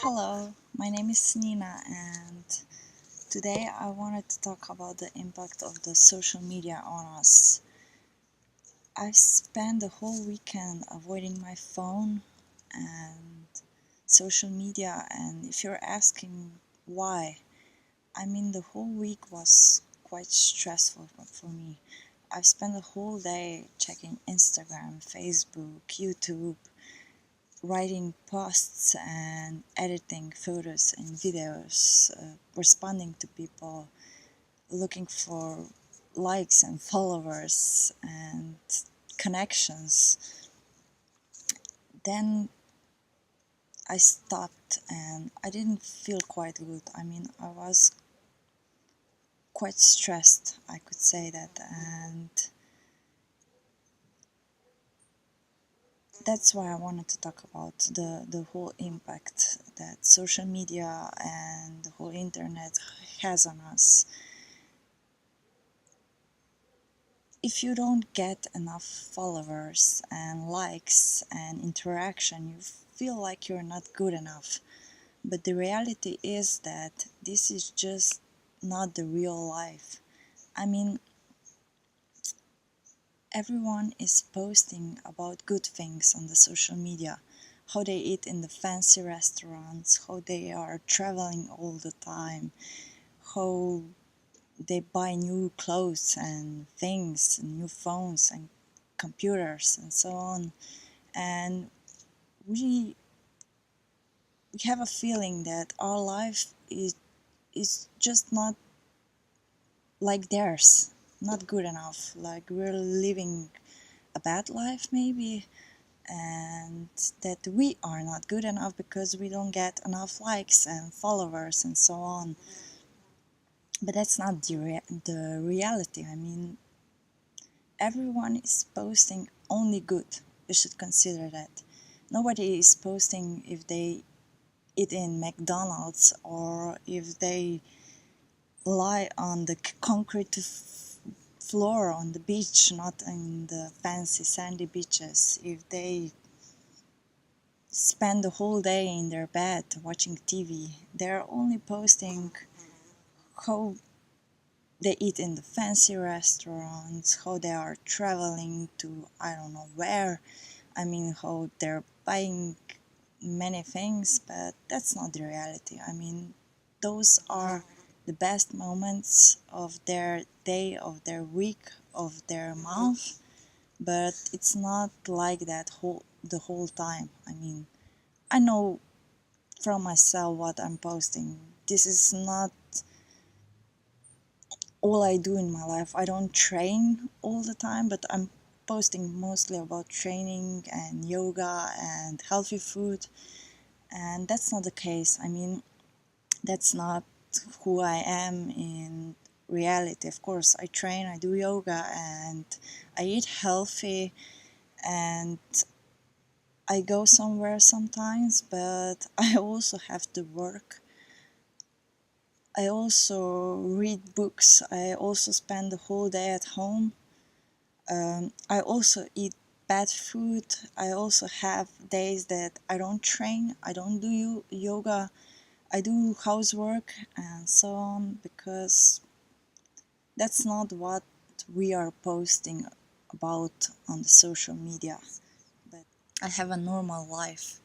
Hello, my name is Nina, and today I wanted to talk about the impact of the social media on us. I spent the whole weekend avoiding my phone and social media, and if you're asking why, the whole week was quite stressful for me. I've spent the whole day checking Instagram, Facebook, YouTube, writing posts and editing photos and videos, responding to people, looking for likes and followers and connections. Then I stopped and I didn't feel quite good. I was quite stressed, I could say that, and that's why I wanted to talk about the whole impact that social media and the whole internet has on us. If you don't get enough followers and likes and interaction, you feel like you're not good enough. But the reality is that this is just not the real life. I mean, everyone is posting about good things on the social media, how they eat in the fancy restaurants, how they are traveling all the time, how they buy new clothes and things, new phones and computers and so on. And we we have a feeling that our life is just not like theirs, not good enough, like we're living a bad life maybe, and that we are not good enough because we don't get enough likes and followers and so on. But that's not the reality. Everyone is posting only good. You should consider that. Nobody is posting if they eat in McDonald's or if they lie on the concrete floor on the beach, not in the fancy sandy beaches. If they spend the whole day in their bed watching TV, they're only posting how they eat in the fancy restaurants, how they are traveling to I don't know where. How they're buying many things, but that's not the reality. Those are the best moments of their day, of their week, of their month, but it's not like that the whole time. I know from myself what I'm posting. This is not all I do in my life. I don't train all the time, but I'm posting mostly about training and yoga and healthy food, and that's not the case. That's not who I am in reality. Of course, I train, I do yoga, and I eat healthy, and I go somewhere sometimes, but I also have to work. I also read books. I also spend the whole day at home. I also eat bad food. I also have days that I don't train, I don't do yoga, I do housework and so on, because that's not what we are posting about on the social media. But I have a normal life,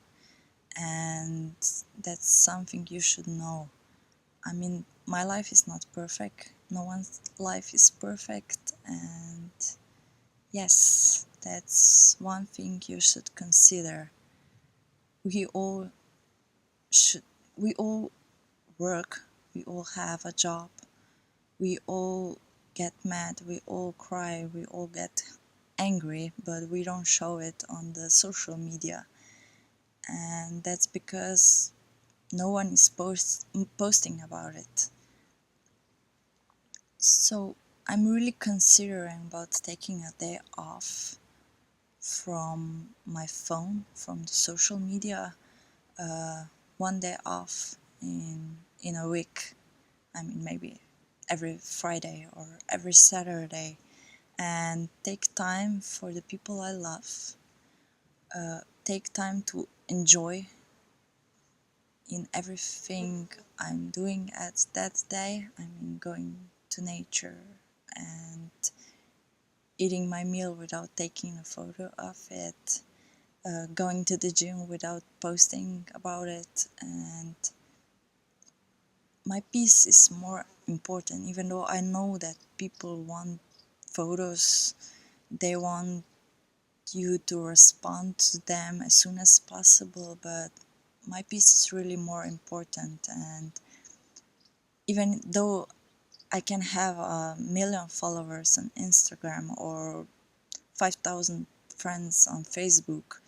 and that's something you should know. My life is not perfect. No one's life is perfect, and yes, that's one thing you should consider. We all should, we all work, we all have a job, we all get mad, we all cry, we all get angry, but we don't show it on the social media. And that's because no one is posting about it. So I'm really considering about taking a day off from my phone, from the social media, one day off in a week. Maybe every Friday or every Saturday, and take time for the people I love. Take time to enjoy in everything I'm doing at that day. I mean, going to nature and eating my meal without taking a photo of it, going to the gym without posting about it, and my peace is more important. Even though I know that people want photos, they want you to respond to them as soon as possible, but my peace is really more important. And even though I can have 1 million followers on Instagram or 5,000 friends on Facebook,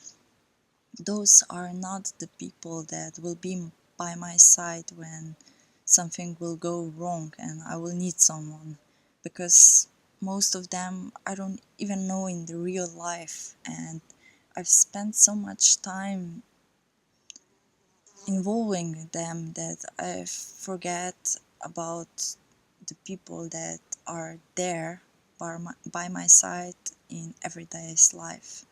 those are not the people that will be by my side when something will go wrong and I will need someone, because most of them I don't even know in the real life, and I've spent so much time involving them that I forget about the people that are there by my side in everyday's life.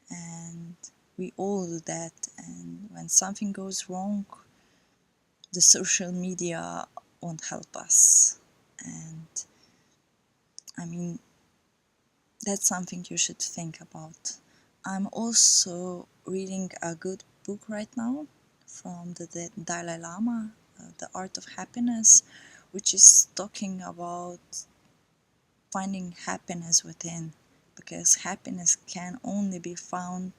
And we all do that, and when something goes wrong, the social media won't help us. And I mean, that's something you should think about. I'm also reading a good book right now from the Dalai Lama, The Art of Happiness, which is talking about finding happiness within, because happiness can only be found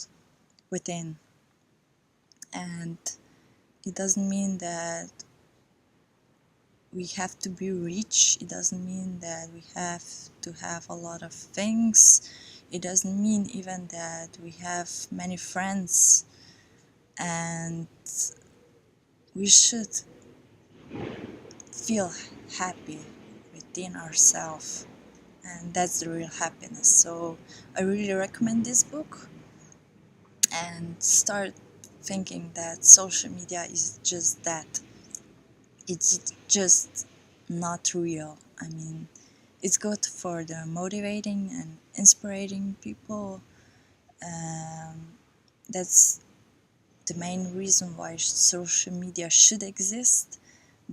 within. And it doesn't mean that we have to be rich, it doesn't mean that we have to have a lot of things, it doesn't mean even that we have many friends, and we should feel happy within ourselves, and that's the real happiness. So I really recommend this book, and start thinking that social media is just that. It's just not real. I mean, it's good for the motivating and inspiring people. Um, that's the main reason why social media should exist,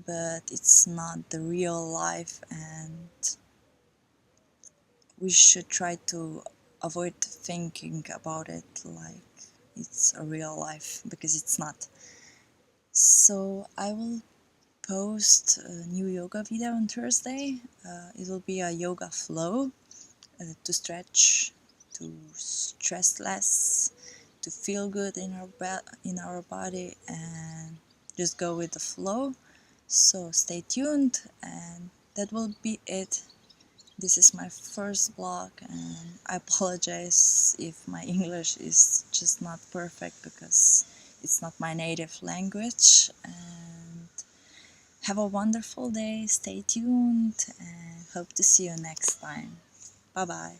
but it's not the real life, and we should try to avoid thinking about it like it's a real life, because it's not. So I will post a new yoga video on Thursday. It will be a yoga flow to stretch, to stress less, to feel good in our body, and just go with the flow. So stay tuned, and that will be it. This is my first vlog, and I apologize if my English is just not perfect, because it's not my native language. And have a wonderful day, stay tuned, and hope to see you next time. Bye bye.